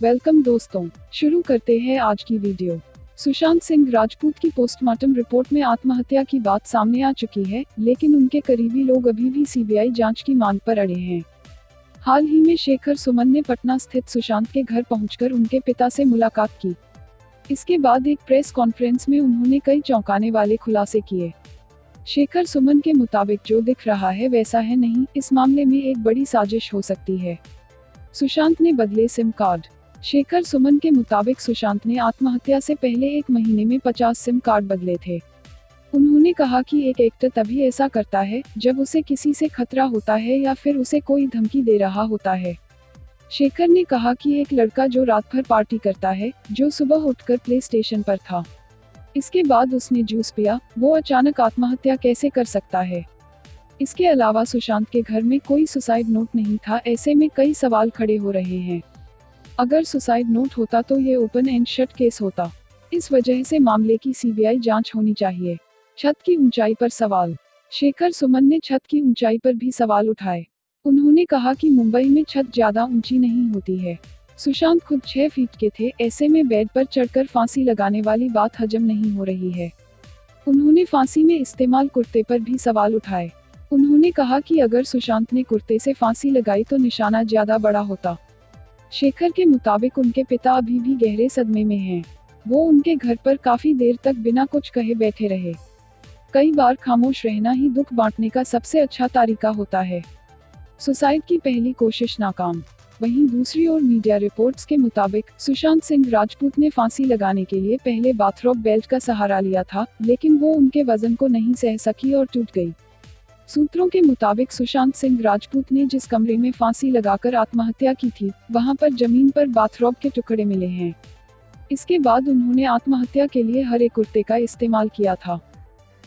Welcome दोस्तों, शुरू करते हैं आज की वीडियो। सुशांत सिंह राजपूत की पोस्टमार्टम रिपोर्ट में आत्महत्या की बात सामने आ चुकी है, लेकिन उनके करीबी लोग अभी भी सीबीआई जांच की मांग पर अड़े हैं। हाल ही में शेखर सुमन ने पटना स्थित सुशांत के घर पहुंचकर उनके पिता से मुलाकात की। इसके बाद एक प्रेस कॉन्फ्रेंस में उन्होंने कई चौंकाने वाले खुलासे किए। शेखर सुमन के मुताबिक जो दिख रहा है वैसा है नहीं, इस मामले में एक बड़ी साजिश हो सकती है। सुशांत ने बदले सिम कार्ड। शेखर सुमन के मुताबिक सुशांत ने आत्महत्या से पहले 1 महीने में 50 सिम कार्ड बदले थे। उन्होंने कहा कि एक एक्टर तभी ऐसा करता है जब उसे किसी से खतरा होता है या फिर उसे कोई धमकी दे रहा होता है। शेखर ने कहा कि एक लड़का जो रात भर पार्टी करता है, जो सुबह उठकर प्ले स्टेशन पर था, इसके बाद उसने जूस पिया, वो अचानक आत्महत्या कैसे कर सकता है। इसके अलावा सुशांत के घर में कोई सुसाइड नोट नहीं था। ऐसे में कई सवाल खड़े हो रहे हैं। अगर सुसाइड नोट होता तो ये ओपन एंड शट केस होता। इस वजह से मामले की सीबीआई जांच होनी चाहिए। छत की ऊंचाई पर सवाल। शेखर सुमन ने छत की ऊंचाई पर भी सवाल उठाए। उन्होंने कहा कि मुंबई में छत ज्यादा ऊंची नहीं होती है। सुशांत खुद 6 फीट के थे, ऐसे में बेड पर चढ़कर फांसी लगाने वाली बात हजम नहीं हो रही है। उन्होंने फांसी में इस्तेमाल कुर्ते पर भी सवाल उठाए। उन्होंने कहा कि अगर सुशांत ने कुर्ते से फांसी लगाई तो निशाना ज्यादा बड़ा होता। शेखर के मुताबिक उनके पिता अभी भी गहरे सदमे में हैं। वो उनके घर पर काफी देर तक बिना कुछ कहे बैठे रहे। कई बार खामोश रहना ही दुख बांटने का सबसे अच्छा तरीका होता है। सुसाइड की पहली कोशिश नाकाम। वहीं दूसरी ओर मीडिया रिपोर्ट्स के मुताबिक सुशांत सिंह राजपूत ने फांसी लगाने के लिए पहले बाथरोब बेल्ट का सहारा लिया था, लेकिन वो उनके वजन को नहीं सह सकी और टूट गई। सूत्रों के मुताबिक सुशांत सिंह राजपूत ने जिस कमरे में फांसी लगाकर आत्महत्या की थी, वहां पर जमीन पर बाथरोब के टुकड़े मिले हैं। इसके बाद उन्होंने आत्महत्या के लिए हरे कुर्ते का इस्तेमाल किया था।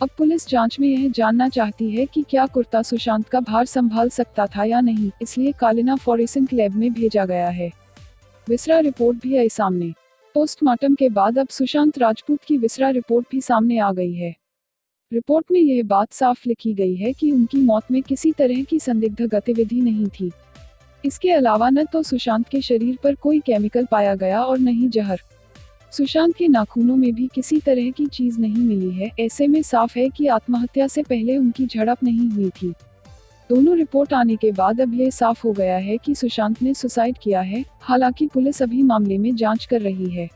अब पुलिस जांच में यह जानना चाहती है कि क्या कुर्ता सुशांत का भार संभाल सकता था या नहीं, इसलिए कालिना फॉरेंसिक लैब में भेजा गया है। विसरा रिपोर्ट भी आई सामने। पोस्टमार्टम के बाद अब सुशांत राजपूत की विसरा रिपोर्ट भी सामने आ गई है। रिपोर्ट में यह बात साफ लिखी गई है कि उनकी मौत में किसी तरह की संदिग्ध गतिविधि नहीं थी। इसके अलावा न तो सुशांत के शरीर पर कोई केमिकल पाया गया और न ही जहर। सुशांत के नाखूनों में भी किसी तरह की चीज नहीं मिली है। ऐसे में साफ है कि आत्महत्या से पहले उनकी झड़प नहीं हुई थी। दोनों रिपोर्ट आने के बाद अब यह साफ हो गया है कि सुशांत ने सुसाइड किया है। हालांकि पुलिस अभी मामले में जांच कर रही है।